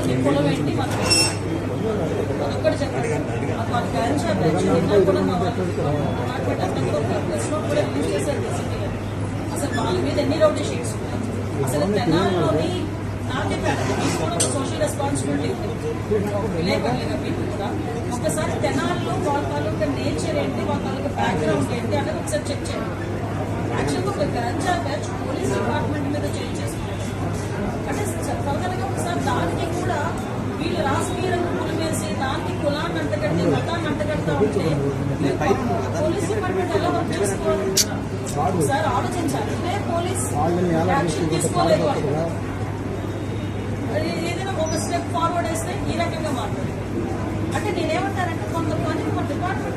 మీ పొలం ఏంటి మనం అదొక్కటి చెప్పండి. వాళ్ళ గంజా బ్యాచ్ నిన్న కూడా మా వాళ్ళు ప్రెస్ నోట్ కూడా రిలీజ్ చేశారు బేసిక్గా. అసలు వాళ్ళ మీద ఎన్ని రౌడీ షీట్స్ ఉన్నాయి. అసలు తెనాల్లోని నాకేపేట మీకు కూడా ఒక సోషల్ రెస్పాన్సిబిలిటీ ఉంది విలేకరులుగా మీకు కూడా. ఒకసారి తెనాల్లో వాళ్ళ తాలూకా నేచర్ ఏంటి, వాళ్ళ తాలూకా బ్యాక్గ్రౌండ్ ఏంటి అనేది ఒకసారి చెక్ చేయండి. యాక్చువల్గా ఒక గంజా బ్యాచ్ పోలీస్ డిపార్ట్మెంట్ మీద చేంజ్ చేసుకున్నారు అంటే ఫర్దర్గా ఒకసారి దానికి కూడా వీళ్ళు రాజకీయ రంగులు వేసి దానికి కులాన్ని అంటగట్టి మతాన్ని అంటగడతా ఉంటే పోలీస్ డిపార్ట్మెంట్ ఎలా వర్క్ చేసుకోవాలి ఒకసారి ఆలోచించాలి. ఇదే పోలీస్ యాక్షన్ తీసుకోలేదు ఏదైనా ఒక స్టెప్ ఫార్వర్డ్ వేస్తే ఈ రకంగా మాట్లాడారు. అంటే నేనేమంటానంటే కొంత పని మన డిపార్ట్మెంట్